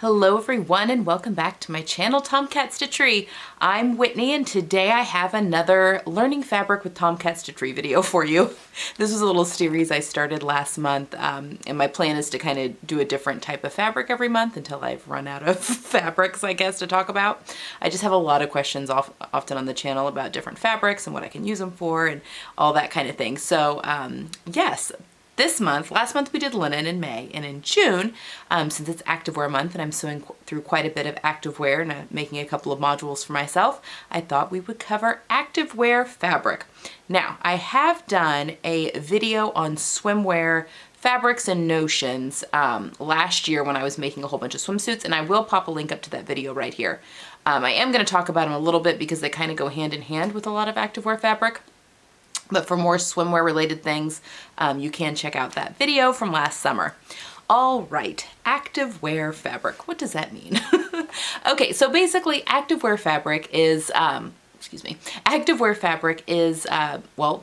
Hello everyone and welcome back to my channel, TomKat Stitchery. I'm Whitney and today I have another Learning Fabric with TomKat Stitchery video for you. This was a little series I started last month and my plan is to kind of do a different type of fabric every month until I've run out of fabrics, I guess, to talk about. I just have a lot of questions often on the channel about different fabrics and what I can use them for and all that kind of thing. So yes. Last month we did linen in May, and in June, since it's activewear month and I'm sewing through quite a bit of activewear and making a couple of modules for myself, I thought we would cover activewear fabric. Now, I have done a video on swimwear fabrics and notions last year when I was making a whole bunch of swimsuits, and I will pop a link up to that video right here. I am going to talk about them a little bit because they kind of go hand in hand with a lot of activewear fabric. But for more swimwear related things, you can check out that video from last summer. All right, activewear fabric. What does that mean? Okay, so basically activewear fabric is, activewear fabric is,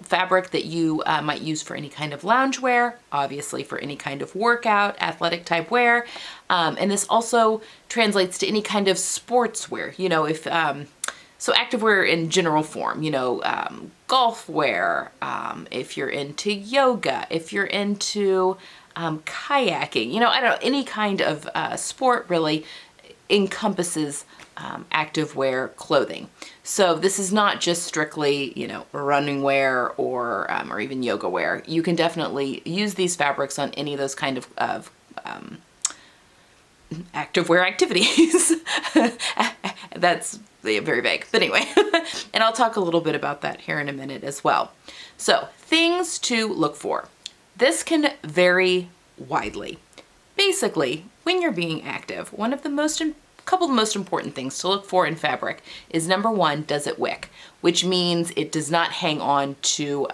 fabric that you might use for any kind of loungewear, obviously for any kind of workout, athletic type wear. And this also translates to any kind of sportswear. You know, if, so activewear in general form, you know, golf wear, if you're into yoga, if you're into kayaking, you know, I don't know, any kind of sport really encompasses activewear clothing. So this is not just strictly, you know, running wear or even yoga wear. You can definitely use these fabrics on any of those kind of activewear activities. That's very vague, but anyway, and I'll talk a little bit about that here in a minute as well. So things to look for. This can vary widely. Basically, when you're being active, couple of the most important things to look for in fabric is number one, does it wick? Which means it does not hang on to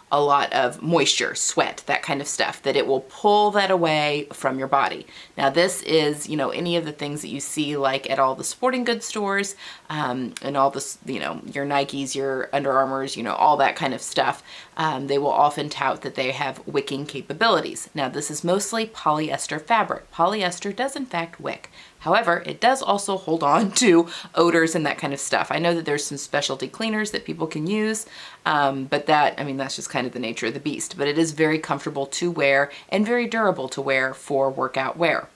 a lot of moisture, sweat, that kind of stuff, that it will pull that away from your body. Now this is, you know, any of the things that you see like at all the sporting goods stores and all this, you know, your Nikes, your Under Armours, you know, all that kind of stuff. They will often tout that they have wicking capabilities. Now this is mostly polyester fabric. Polyester does in fact wick. However, it does also hold on to odors and that kind of stuff. I know that there's some specialty cleaners that people can use, but that's just kind of the nature of the beast. But it is very comfortable to wear and very durable to wear for workout wear.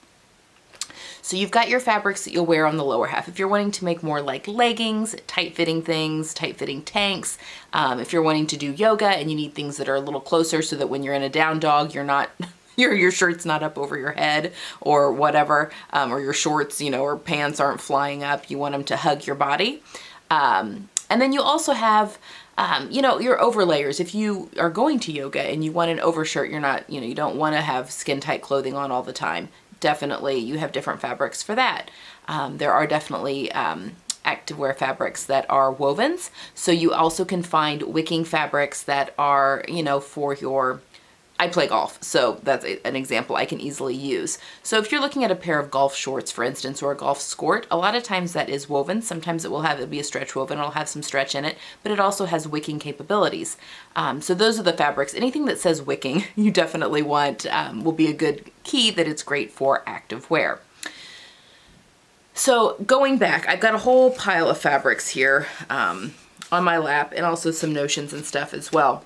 So you've got your fabrics that you'll wear on the lower half. If you're wanting to make more like leggings, tight-fitting things, tight-fitting tanks, if you're wanting to do yoga and you need things that are a little closer so that when you're in a down dog, you're not... your shirt's not up over your head or whatever, or your shorts, you know, or pants aren't flying up. You want them to hug your body. And then you also have, you know, your overlayers. If you are going to yoga and you want an overshirt, you're not, you know, you don't want to have skin tight clothing on all the time. Definitely, you have different fabrics for that. There are definitely activewear fabrics that are wovens. So you also can find wicking fabrics that are, you know, for your... I play golf, so that's an example I can easily use. So if you're looking at a pair of golf shorts, for instance, or a golf skirt, a lot of times that is woven. Sometimes it'll be a stretch woven, it'll have some stretch in it, but it also has wicking capabilities. So those are the fabrics. Anything that says wicking, you definitely want, will be a good key that it's great for active wear. So going back, I've got a whole pile of fabrics here on my lap and also some notions and stuff as well.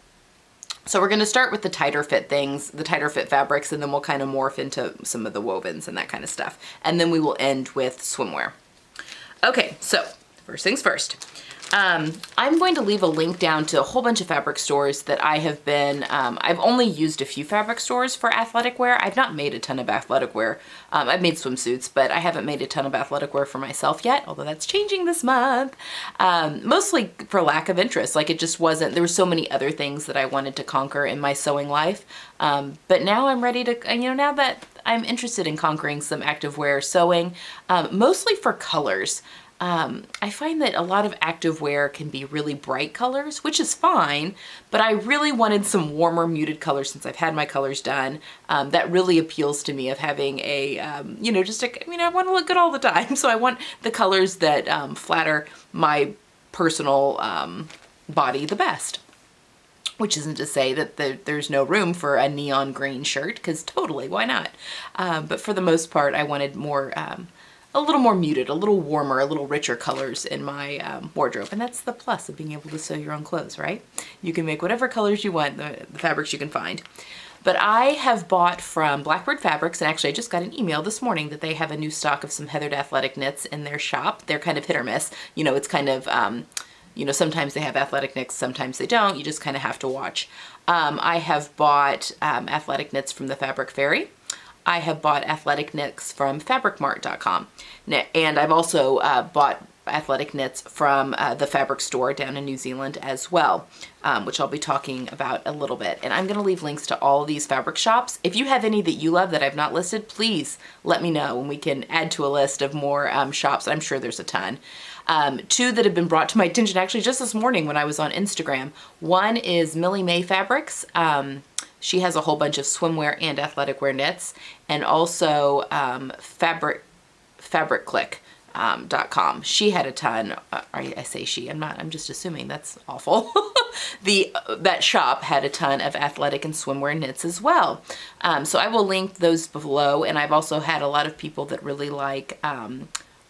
So we're going to start with the tighter fit things, the tighter fit fabrics, and then we'll kind of morph into some of the wovens and that kind of stuff. And then we will end with swimwear. Okay, so first things first. I'm going to leave a link down to a whole bunch of fabric stores that I have been, I've only used a few fabric stores for athletic wear. I've not made a ton of athletic wear. I've made swimsuits, but I haven't made a ton of athletic wear for myself yet, although that's changing this month. Mostly for lack of interest. Like it just wasn't, there were so many other things that I wanted to conquer in my sewing life. But now I'm ready to, you know, now that I'm interested in conquering some activewear sewing, mostly for colors. I find that a lot of activewear can be really bright colors, which is fine, but I really wanted some warmer muted colors since I've had my colors done. That really appeals to me of having a, you know, just a, I mean, I want to look good all the time. So I want the colors that flatter my personal body the best. which isn't to say that there's no room for a neon green shirt, because totally, why not? But for the most part, I wanted more, a little more muted, a little warmer, a little richer colors in my wardrobe. And that's the plus of being able to sew your own clothes, right? You can make whatever colors you want, the fabrics you can find. But I have bought from Blackbird Fabrics, and actually I just got an email this morning that they have a new stock of some heathered athletic knits in their shop. They're kind of hit or miss. You know, it's kind of, you know, sometimes they have athletic knits, sometimes they don't. You just kind of have to watch. I have bought athletic knits from the Fabric Fairy. I have bought athletic knits from fabricmart.com. And I've also bought athletic knits from the fabric store down in New Zealand as well, which I'll be talking about a little bit. And I'm going to leave links to all of these fabric shops. If you have any that you love that I've not listed, please let me know and we can add to a list of more shops. I'm sure there's a ton. Two that have been brought to my attention actually just this morning when I was on Instagram. One is Millie Mae Fabrics. She has a whole bunch of swimwear and athletic wear knits, and also fabricclick.com. She had a ton. I say she, I'm just assuming, that's awful. That shop had a ton of athletic and swimwear knits as well. So I will link those below, and I've also had a lot of people that really like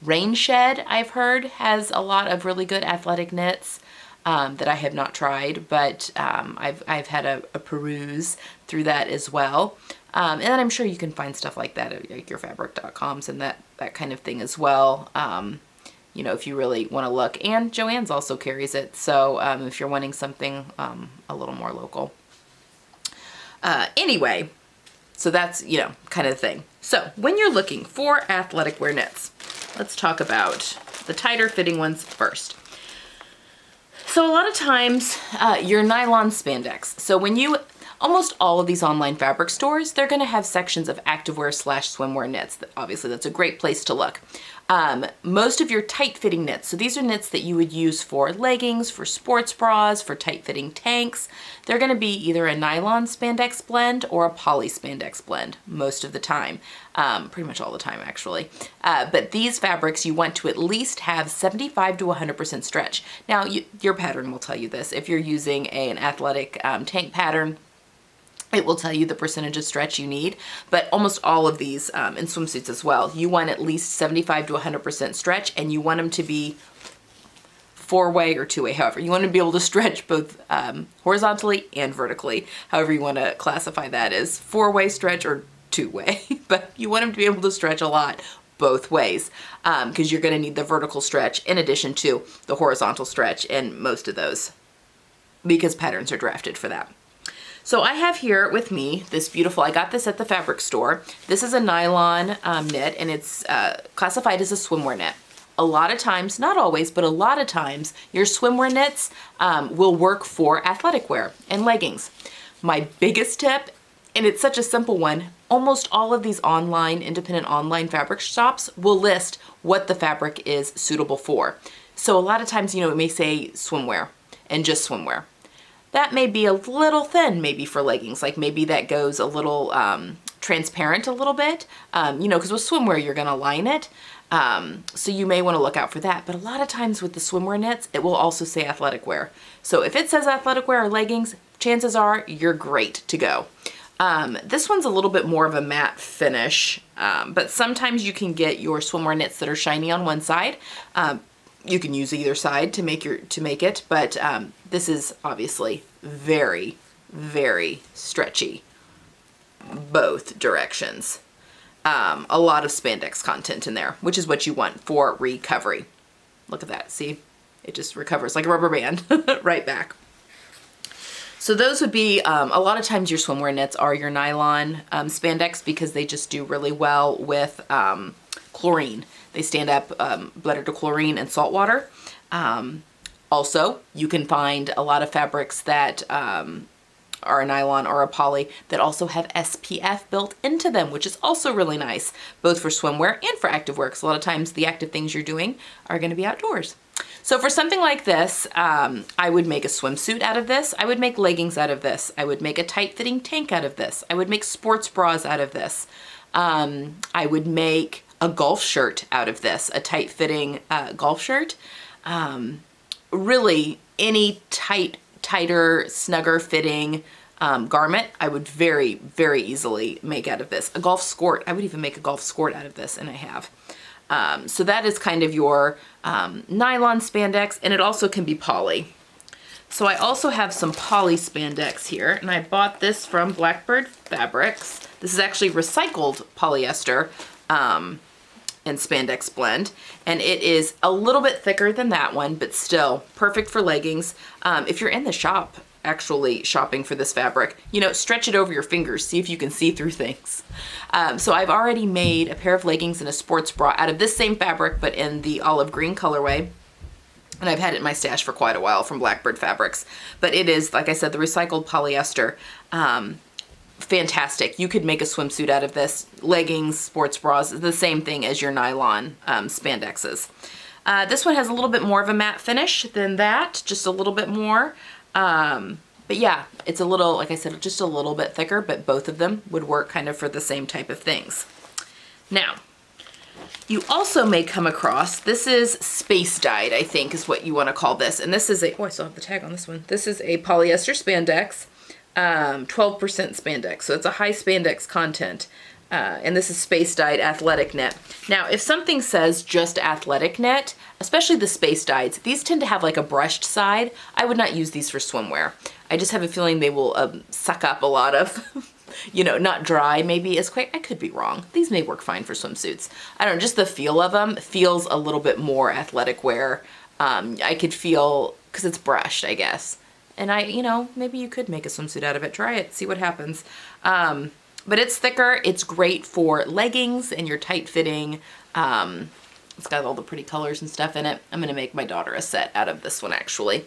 Rain Shed, I've heard, has a lot of really good athletic knits that I have not tried, but I've had a peruse through that as well. And then I'm sure you can find stuff like that at like your fabric.coms and that kind of thing as well. You know, if you really want to look. And Joann's also carries it, so if you're wanting something a little more local. Anyway, so that's, you know, kind of the thing. So when you're looking for athletic wear knits, let's talk about the tighter fitting ones first. So a lot of times your nylon spandex. So when you, almost all of these online fabric stores, they're going to have sections of activewear / swimwear knits. Obviously, that's a great place to look. Most of your tight-fitting knits, so these are knits that you would use for leggings, for sports bras, for tight-fitting tanks. They're going to be either a nylon spandex blend or a poly spandex blend most of the time. Pretty much all the time, actually. But these fabrics, you want to at least have 75 to 100% stretch. Now, your pattern will tell you this. If you're using an athletic tank pattern, it will tell you the percentage of stretch you need, but almost all of these, in swimsuits as well, you want at least 75 to 100% stretch, and you want them to be 4-way or 2-way, however. You want to be able to stretch both horizontally and vertically, however you want to classify that as 4-way stretch or 2-way, but you want them to be able to stretch a lot both ways, because you're going to need the vertical stretch in addition to the horizontal stretch in most of those, because patterns are drafted for that. So I have here with me this beautiful, I got this at the fabric store. This is a nylon knit, and it's classified as a swimwear knit. A lot of times, not always, but a lot of times, your swimwear knits will work for athletic wear and leggings. My biggest tip, and it's such a simple one, almost all of these independent online fabric shops will list what the fabric is suitable for. So a lot of times, you know, it may say swimwear and just swimwear. That may be a little thin maybe for leggings, like maybe that goes a little transparent a little bit, you know, because with swimwear you're going to line it, so you may want to look out for that. But a lot of times with the swimwear knits, it will also say athletic wear. So if it says athletic wear or leggings, chances are you're great to go. This one's a little bit more of a matte finish, but sometimes you can get your swimwear knits that are shiny on one side. You can use either side to make it, but this is obviously very, very stretchy, both directions. A lot of spandex content in there, which is what you want for recovery. Look at that, see? It just recovers like a rubber band right back. So those would be, a lot of times your swimwear knits are your nylon spandex, because they just do really well with chlorine. They stand up better to chlorine and salt water. Also, you can find a lot of fabrics that are a nylon or a poly that also have SPF built into them, which is also really nice, both for swimwear and for activewear, because a lot of times the active things you're doing are going to be outdoors. So for something like this, I would make a swimsuit out of this. I would make leggings out of this. I would make a tight-fitting tank out of this. I would make sports bras out of this. I would make a golf shirt out of this, a tight-fitting golf shirt. Really, any tight tighter, snugger fitting garment, I would very, very easily make out of this. A golf skirt, I would even make a golf skirt out of this, and I have. So that is kind of your nylon spandex, and it also can be poly. So I also have some poly spandex here, and I bought this from Blackbird Fabrics. This is actually recycled polyester and spandex blend, and it is a little bit thicker than that one, but still perfect for leggings. If you're in the shop actually shopping for this fabric, you know, stretch it over your fingers, see if you can see through things. So I've already made a pair of leggings and a sports bra out of this same fabric, but in the olive green colorway. And I've had it in my stash for quite a while from Blackbird Fabrics. But it is, like I said, the recycled polyester. Fantastic. You could make a swimsuit out of this. Leggings, sports bras, the same thing as your nylon spandexes. This one has a little bit more of a matte finish than that, just a little bit more. But yeah, it's a little, like I said, just a little bit thicker, but both of them would work kind of for the same type of things. Now, you also may come across, this is space dyed, I think is what you want to call this. And this is a, oh, I still have the tag on this one. This is a polyester spandex, 12% spandex. So it's a high spandex content. And this is space dyed athletic knit. Now, if something says just athletic knit, especially the space dyeds, these tend to have like a brushed side. I would not use these for swimwear. I just have a feeling they will suck up a lot of, you know, not dry maybe as quick. I could be wrong. These may work fine for swimsuits. I don't know, just the feel of them feels a little bit more athletic wear. I could feel, because it's brushed, I guess. And you know, maybe you could make a swimsuit out of it. Try it, see what happens. But it's thicker. It's great for leggings and your tight fitting. It's got all the pretty colors and stuff in it. I'm going to make my daughter a set out of this one actually.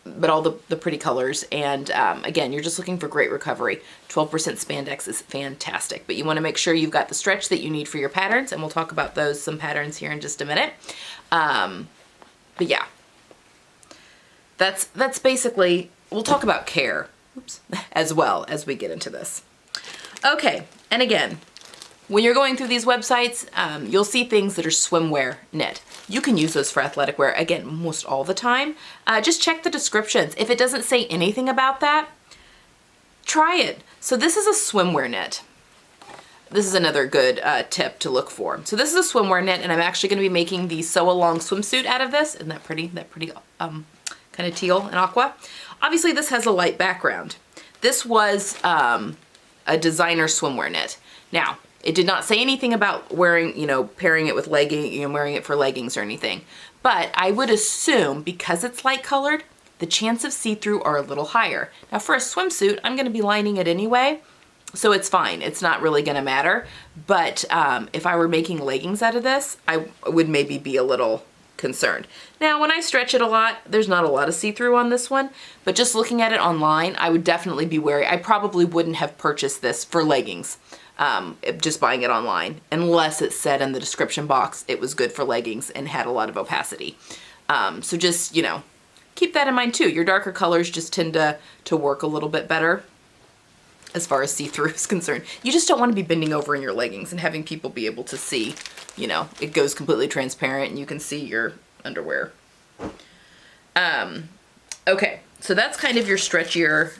But all the pretty colors, and again, you're just looking for great recovery. 12% spandex is fantastic, but you want to make sure you've got the stretch that you need for your patterns, and we'll talk about some patterns here in just a minute. But yeah, that's basically, we'll talk about care, oops, as well as we get into this. Okay, and again, when you're going through these websites, you'll see things that are swimwear knit. You can use those for athletic wear, again, most all the time. Just check the descriptions. If it doesn't say anything about that, try it. So this is a swimwear knit. This is another good tip to look for. So this is a swimwear knit, and I'm actually gonna be making the sew along swimsuit out of this. Isn't that pretty? That pretty kind of teal and aqua. Obviously this has a light background. This was a designer swimwear knit. Now, it did not say anything about wearing, you know, pairing it with legging, you know, wearing it for leggings or anything. But I would assume because it's light colored, the chance of see-through are a little higher. Now for a swimsuit, I'm gonna be lining it anyway, so it's fine. It's not really gonna matter. But if I were making leggings out of this, I would maybe be a little concerned. Now, when I stretch it a lot, there's not a lot of see-through on this one, but just looking at it online, I would definitely be wary. I probably wouldn't have purchased this for leggings. Just buying it online, unless it said in the description box it was good for leggings and had a lot of opacity. So just, you know, keep that in mind too. Your darker colors just tend to work a little bit better as far as see-through is concerned. You just don't want to be bending over in your leggings and having people be able to see, you know, it goes completely transparent and you can see your underwear. Okay, so that's kind of your stretchier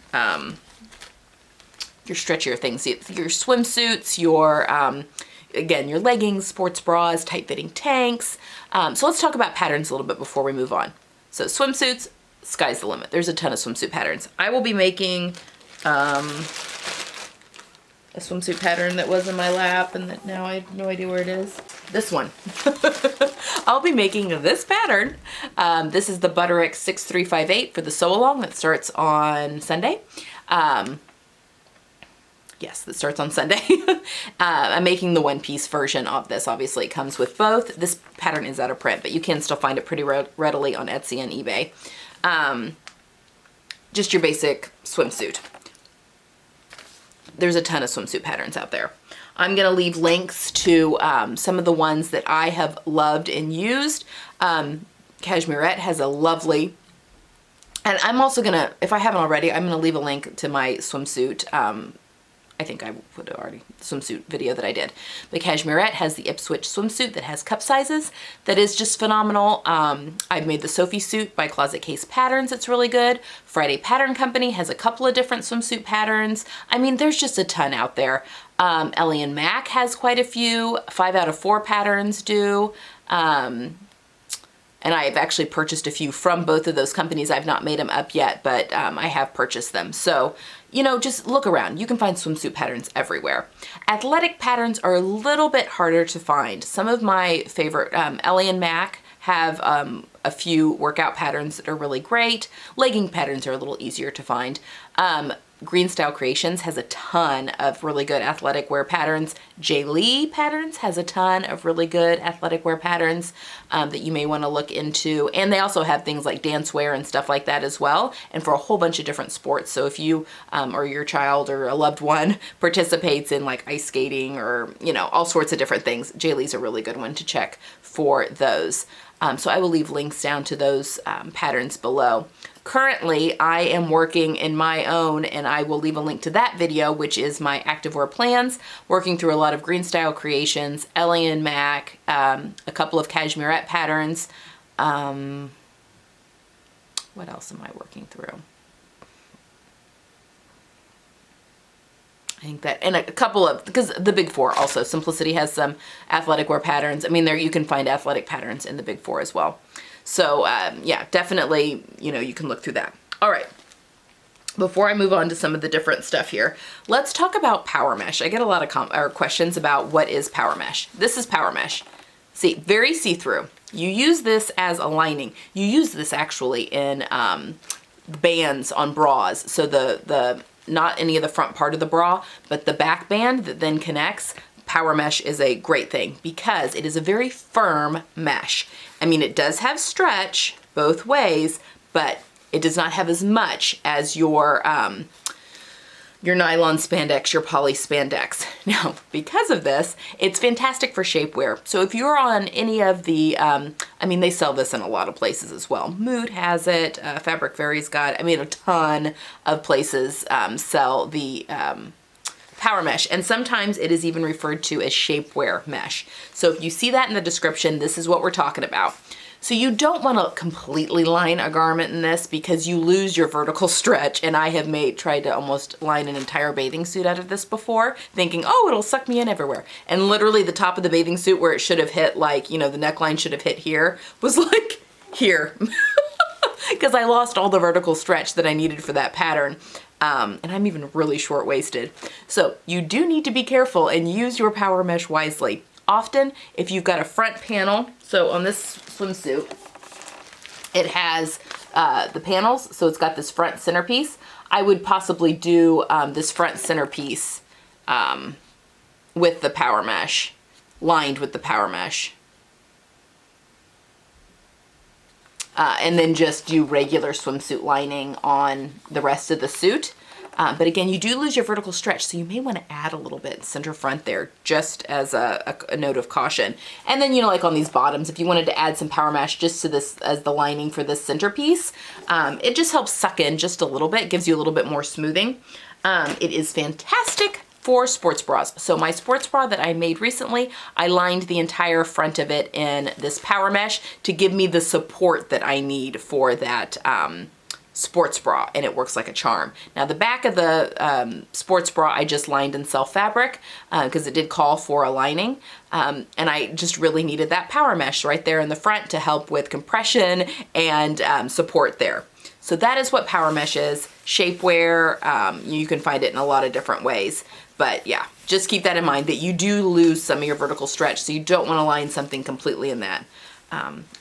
things, your swimsuits, your, again, your leggings, sports bras, tight-fitting tanks. So let's talk about patterns a little bit before we move on. So swimsuits, sky's the limit. There's a ton of swimsuit patterns. I will be making a swimsuit pattern that was in my lap and that now I have no idea where it is. This one. I'll be making this pattern. This is the Butterick 6358 for the sew-along that starts on Sunday. Yes, that starts on Sunday. I'm making the one-piece version of this. Obviously, it comes with both. This pattern is out of print, but you can still find it pretty readily on Etsy and eBay. Just your basic swimsuit. There's a ton of swimsuit patterns out there. I'm gonna leave links to some of the ones that I have loved and used. Cashmerette has a lovely, and I'm also gonna, if I haven't already, I'm gonna leave a link to my swimsuit I think I would have already, swimsuit video that I did. The Cashmerette has the Ipswich swimsuit that has cup sizes. That is just phenomenal. I've made the Sophie suit by Closet Case Patterns. It's really good. Friday Pattern Company has a couple of different swimsuit patterns. I mean, there's just a ton out there. Ellie and Mac has quite a few. 5 out of 4 patterns do. And I've actually purchased a few from both of those companies. I've not made them up yet, but I have purchased them. So, you know, just look around. You can find swimsuit patterns everywhere. Athletic patterns are a little bit harder to find. Some of my favorite, Ellie and Mac have a few workout patterns that are really great. Legging patterns are a little easier to find. Green Style Creations has a ton of really good athletic wear patterns. J. Lee Patterns has a ton of really good athletic wear patterns that you may want to look into. And they also have things like dance wear and stuff like that as well, and for a whole bunch of different sports. So if you or your child or a loved one participates in like ice skating or, you know, all sorts of different things, J. Lee's a really good one to check for those. So I will leave links down to those patterns below. Currently, I am working in my own, and I will leave a link to that video, which is my activewear plans, working through a lot of Green Style Creations, Ellie and Mac, a couple of Cashmerette patterns. What else am I working through? I think that, and a couple of, because the big four also, Simplicity has some athletic wear patterns. I mean, there you can find athletic patterns in the big four as well. So yeah, definitely, you know, you can look through that. All right. Before I move on to some of the different stuff here, let's talk about power mesh. I get a lot of questions about what is power mesh. This is power mesh. See, very see-through. You use this as a lining. You use this actually in bands on bras. So the not any of the front part of the bra, but the back band that then connects. Power mesh is a great thing because it is a very firm mesh. I mean, it does have stretch both ways, but it does not have as much as your nylon spandex, your poly spandex. Now, because of this, it's fantastic for shapewear. So if you're on any of the, I mean, they sell this in a lot of places as well. Mood has it, Fabric Fairy's got it. I mean, a ton of places sell the power mesh, and sometimes it is even referred to as shapewear mesh. So if you see that in the description, this is what we're talking about. So you don't want to completely line a garment in this because you lose your vertical stretch, and I have tried to almost line an entire bathing suit out of this before, thinking, oh, it'll suck me in everywhere. And literally the top of the bathing suit where it should have hit, like, you know, the neckline should have hit here, was like here. Because I lost all the vertical stretch that I needed for that pattern. And I'm even really short-waisted. So you do need to be careful and use your power mesh wisely. Often, if you've got a front panel, so on this swimsuit, it has the panels, so it's got this front centerpiece. I would possibly do this front centerpiece with the power mesh, lined with the power mesh. And then just do regular swimsuit lining on the rest of the suit. But again, you do lose your vertical stretch, so you may want to add a little bit center front there, just as a note of caution. And then, you know, like on these bottoms, if you wanted to add some power mesh just to this as the lining for this centerpiece, it just helps suck in just a little bit, gives you a little bit more smoothing. It is fantastic for sports bras. So my sports bra that I made recently, I lined the entire front of it in this power mesh to give me the support that I need for that sports bra, and it works like a charm. Now the back of the sports bra I just lined in self fabric because it did call for a lining, and I just really needed that power mesh right there in the front to help with compression and support there. So that is what power mesh is. Shapewear, you can find it in a lot of different ways. But yeah, just keep that in mind that you do lose some of your vertical stretch, so you don't want to line something completely in that.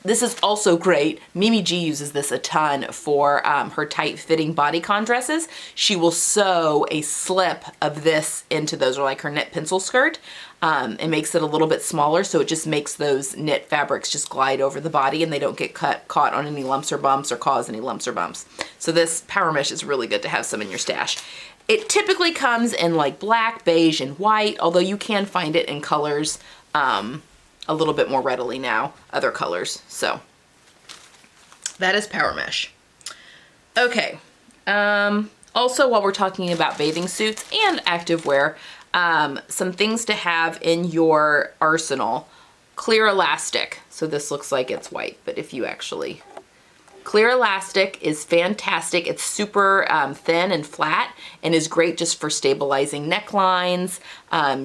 This is also great. Mimi G uses this a ton for her tight-fitting bodycon dresses. She will sew a slip of this into those, or like her knit pencil skirt. It makes it a little bit smaller, so it just makes those knit fabrics just glide over the body and they don't get caught on any lumps or bumps or cause any lumps or bumps. So this power mesh is really good to have some in your stash. It typically comes in like black, beige, and white, although you can find it in colors a little bit more readily now, other colors. So that is power mesh. Okay. Also, while we're talking about bathing suits and activewear, some things to have in your arsenal. Clear elastic. So this looks like it's white, but if you actually... Clear elastic is fantastic. It's super thin and flat and is great just for stabilizing necklines.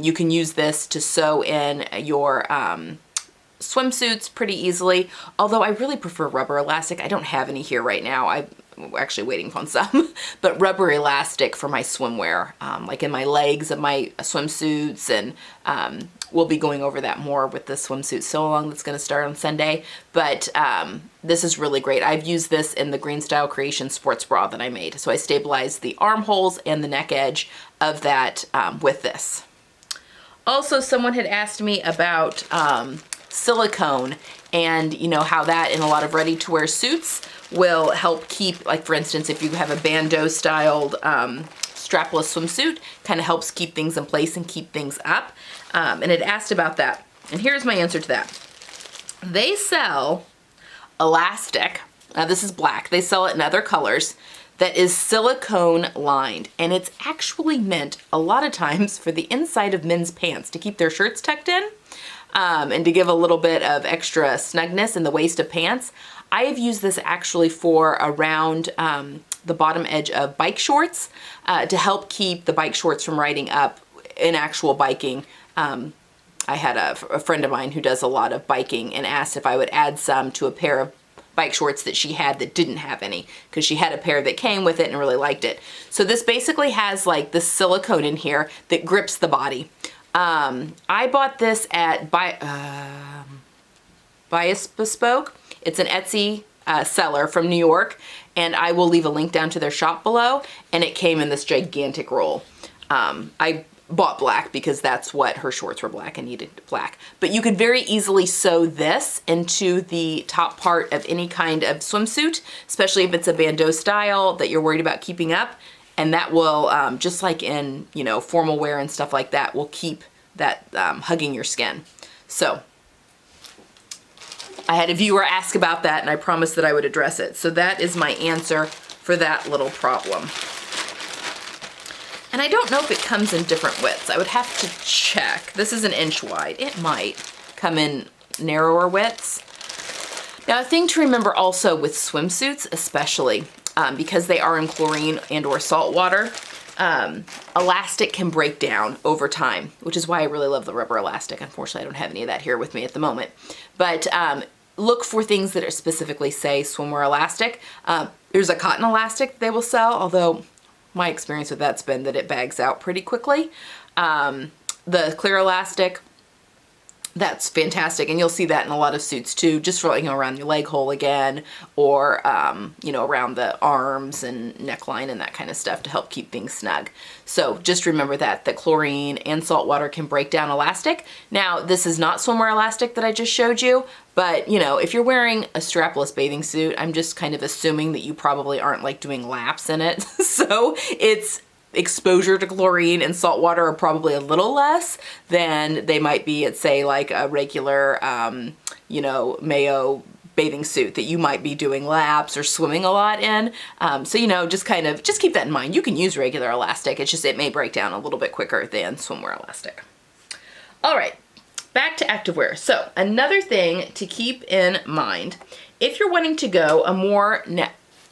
You can use this to sew in your swimsuits pretty easily, although I really prefer rubber elastic. I don't have any here right now. I'm actually waiting on some, but rubber elastic for my swimwear, like in my legs of my swimsuits, and we'll be going over that more with the swimsuit sew-along that's going to start on Sunday. But this is really great. I've used this in the Green Style Creation sports bra that I made. So I stabilized the armholes and the neck edge of that with this. Also, someone had asked me about silicone, and you know how that in a lot of ready-to-wear suits will help keep, like for instance, if you have a bandeau styled strapless swimsuit, kind of helps keep things in place and keep things up. And it asked about that. And here's my answer to that. They sell elastic, now this is black, they sell it in other colors, that is silicone lined, and it's actually meant a lot of times for the inside of men's pants to keep their shirts tucked in, and to give a little bit of extra snugness in the waist of pants. I have used this actually for around the bottom edge of bike shorts to help keep the bike shorts from riding up in actual biking. I had a friend of mine who does a lot of biking and asked if I would add some to a pair of bike shorts that she had that didn't have any, because she had a pair that came with it and really liked it. So this basically has like this silicone in here that grips the body. I bought this at Bias Bespoke. It's an Etsy seller from New York, and I will leave a link down to their shop below, and it came in this gigantic roll. I bought black because that's what her shorts were, black and needed black. But you could very easily sew this into the top part of any kind of swimsuit, especially if it's a bandeau style that you're worried about keeping up. And that will, just like in, you know, formal wear and stuff like that, will keep that hugging your skin. So I had a viewer ask about that, and I promised that I would address it. So that is my answer for that little problem. And I don't know if it comes in different widths. I would have to check. This is an inch wide. It might come in narrower widths. Now, a thing to remember also with swimsuits, especially because they are in chlorine and or salt water, elastic can break down over time, which is why I really love the rubber elastic. Unfortunately, I don't have any of that here with me at the moment. But look for things that are specifically say swimwear elastic. There's a cotton elastic they will sell, although my experience with that's been that it bags out pretty quickly. The clear elastic, that's fantastic, and you'll see that in a lot of suits too, just for, you know, around your leg hole again, or you know, around the arms and neckline and that kind of stuff to help keep things snug. So just remember that chlorine and salt water can break down elastic. Now, this is not swimwear elastic that I just showed you, but you know, if you're wearing a strapless bathing suit, I'm just kind of assuming that you probably aren't like doing laps in it. So it's exposure to chlorine and salt water are probably a little less than they might be at, say, like a regular, you know, Mayo bathing suit that you might be doing laps or swimming a lot in. So, you know, just keep that in mind. You can use regular elastic. It's just, it may break down a little bit quicker than swimwear elastic. All right, back to activewear. So another thing to keep in mind, if you're wanting to go a more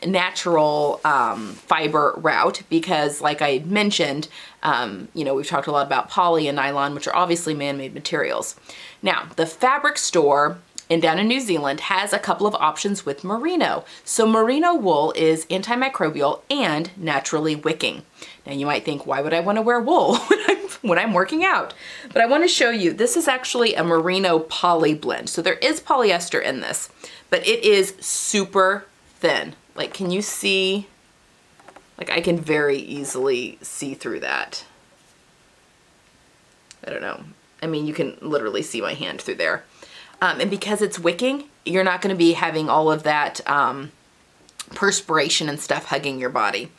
natural fiber route, because like I mentioned, you know, we've talked a lot about poly and nylon, which are obviously man-made materials. Now, the fabric store down in New Zealand has a couple of options with merino. So merino wool is antimicrobial and naturally wicking. Now you might think, why would I want to wear wool when I'm working out? But I want to show you, this is actually a merino poly blend. So there is polyester in this, but it is super thin. Like, can you see? Like, I can very easily see through that. I don't know. I mean, you can literally see my hand through there. And because it's wicking, you're not going to be having all of that perspiration and stuff hugging your body.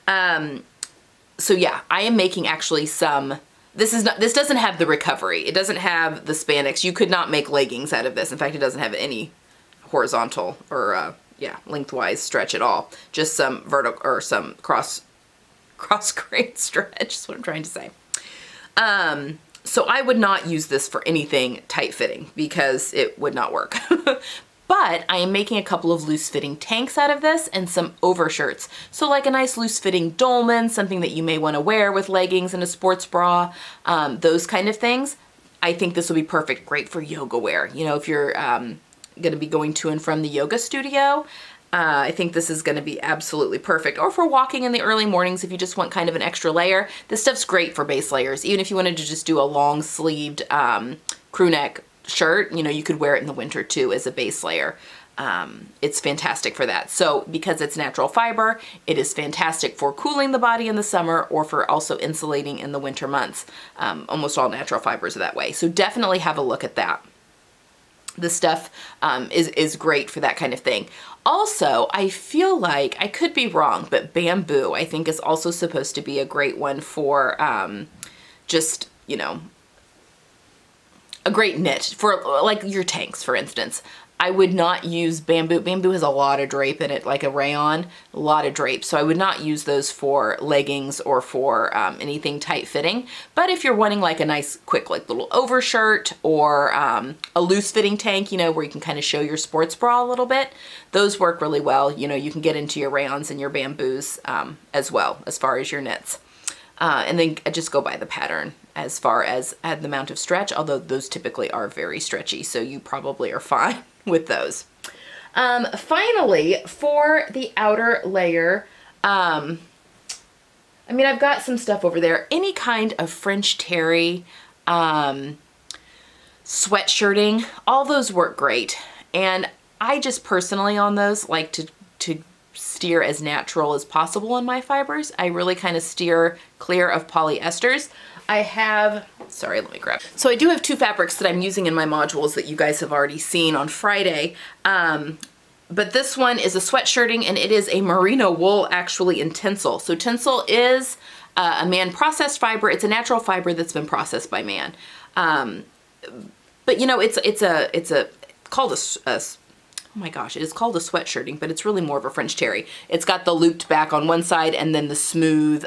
So yeah, I am making actually some, this doesn't have the recovery. It doesn't have the spandex. You could not make leggings out of this. In fact, it doesn't have any horizontal or yeah, lengthwise stretch at all. Just some vertical or some cross cross-grain stretch is what I'm trying to say. So I would not use this for anything tight-fitting because it would not work. But I am making a couple of loose-fitting tanks out of this and some overshirts. So like a nice loose-fitting dolman, something that you may want to wear with leggings and a sports bra, those kind of things. I think this will be perfect, great for yoga wear. You know, if you're going to be going to and from the yoga studio, I think this is going to be absolutely perfect. Or for walking in the early mornings, if you just want kind of an extra layer, this stuff's great for base layers. Even if you wanted to just do a long-sleeved crew neck shirt, you know, you could wear it in the winter too as a base layer. It's fantastic for that. So because it's natural fiber, it is fantastic for cooling the body in the summer or for also insulating in the winter months. Almost all natural fibers are that way. So definitely have a look at that. This stuff is great for that kind of thing. Also, I feel like, I could be wrong, but bamboo I think is also supposed to be a great one for just, you know, a great knit for like your tanks, for instance. I would not use bamboo. Bamboo has a lot of drape in it, like a rayon, a lot of drape. So I would not use those for leggings or for anything tight fitting. But if you're wanting like a nice quick like little overshirt or a loose fitting tank, you know, where you can kind of show your sports bra a little bit, those work really well. You know, you can get into your rayons and your bamboos as well, as far as your knits. And then just go by the pattern as far as the amount of stretch, although those typically are very stretchy, so you probably are fine with those. Finally, for the outer layer, I mean, I've got some stuff over there. Any kind of French terry, sweatshirting, all those work great. And I just personally on those like to steer as natural as possible in my fibers. I really kind of steer clear of polyesters. I have, sorry, let me grab. So I do have two fabrics that I'm using in my modules that you guys have already seen on Friday. But this one is a sweatshirting and it is a merino wool actually in tinsel. So tinsel is a man processed fiber. It's a natural fiber that's been processed by man. But you know, it's called oh my gosh, it is called a sweatshirting, but it's really more of a French terry. It's got the looped back on one side and then the smooth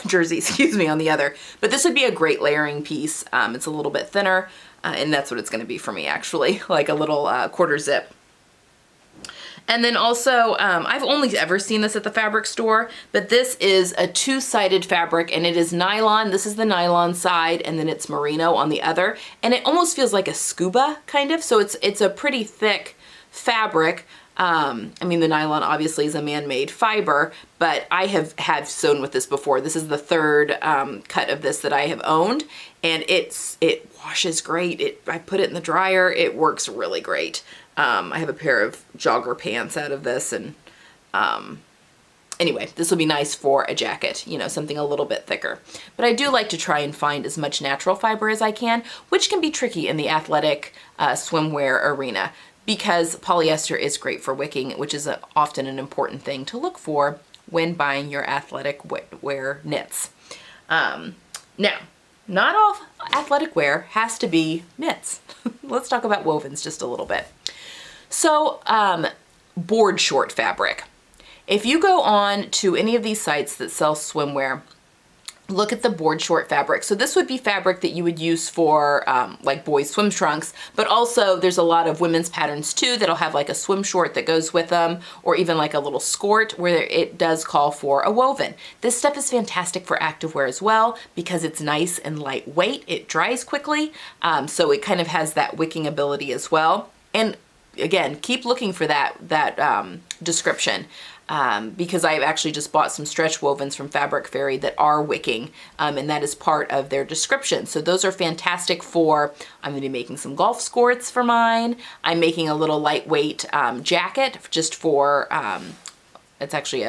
jersey, excuse me, on the other. But this would be a great layering piece. It's a little bit thinner, and that's what it's going to be for me actually, like a little quarter zip. And then also, I've only ever seen this at the fabric store, but this is a two-sided fabric and it is nylon. This is the nylon side and then it's merino on the other. And it almost feels like a scuba kind of. So it's a pretty thick fabric. I mean, the nylon obviously is a man-made fiber, but I have sewn with this before. This is the third cut of this that I have owned, and it washes great. I put it in the dryer. It works really great. I have a pair of jogger pants out of this, and anyway, this will be nice for a jacket, you know, something a little bit thicker. But I do like to try and find as much natural fiber as I can, which can be tricky in the athletic swimwear arena, because polyester is great for wicking, which is often an important thing to look for when buying your athletic wear knits. Now, not all athletic wear has to be knits. Let's talk about wovens just a little bit. So, board short fabric. If you go on to any of these sites that sell swimwear, look at the board short fabric. So this would be fabric that you would use for like boys swim trunks, but also there's a lot of women's patterns too that'll have like a swim short that goes with them, or even like a little skirt where it does call for a woven. This stuff is fantastic for activewear as well because it's nice and lightweight. It dries quickly, so it kind of has that wicking ability as well. And again, keep looking for that description. Because I've actually just bought some stretch wovens from Fabric Fairy that are wicking, and that is part of their description. So those are fantastic for, I'm going to be making some golf skirts for mine. I'm making a little lightweight jacket just for, it's actually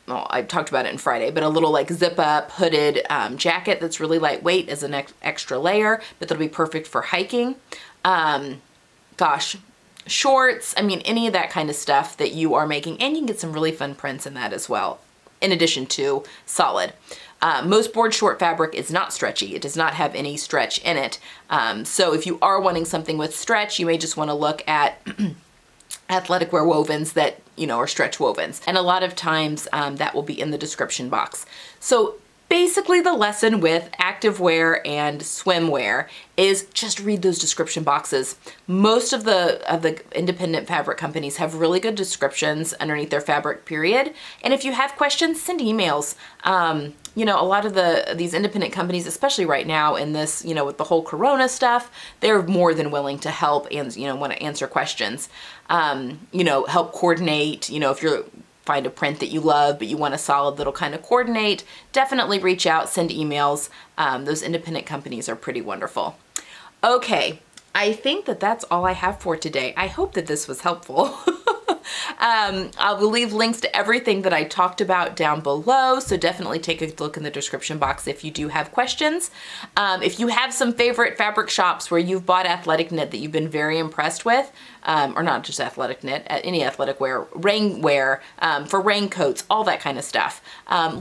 well, I talked about it on Friday, but a little like zip up hooded jacket that's really lightweight as an extra layer, but that'll be perfect for hiking. Gosh. Shorts, I mean, any of that kind of stuff that you are making, and you can get some really fun prints in that as well, in addition to solid. Most board short fabric is not stretchy. It does not have any stretch in it. So if you are wanting something with stretch, you may just want to look at Athleticwear wovens that, you know, are stretch wovens. And a lot of times that will be in the description box. So basically the lesson with activewear and swimwear is just read those description boxes. Most of the independent fabric companies have really good descriptions underneath their fabric, period. And if you have questions, send emails. You know, a lot of these independent companies, especially right now in this, you know, with the whole Corona stuff, they're more than willing to help and, you know, want to answer questions. You know, help coordinate, you know, if you're find a print that you love, but you want a solid that'll kind of coordinate, definitely reach out, send emails. Those independent companies are pretty wonderful. Okay, I think that that's all I have for today. I hope that this was helpful. I will leave links to everything that I talked about down below, so definitely take a look in the description box if you do have questions. If you have some favorite fabric shops where you've bought athletic knit that you've been very impressed with, or not just athletic knit, any athletic wear, rainwear, for raincoats, all that kind of stuff,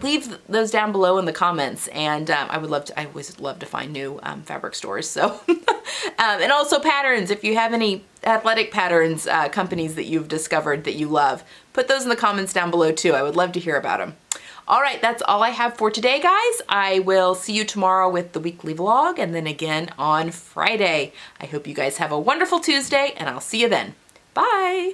leave those down below in the comments, and I always love to find new fabric stores. So, and also patterns. If you have any athletic patterns companies that you've discovered that you love, put those in the comments down below too. I would love to hear about them. All right, that's all I have for today, guys. I will see you tomorrow with the weekly vlog and then again on Friday. I hope you guys have a wonderful Tuesday, and I'll see you then. Bye.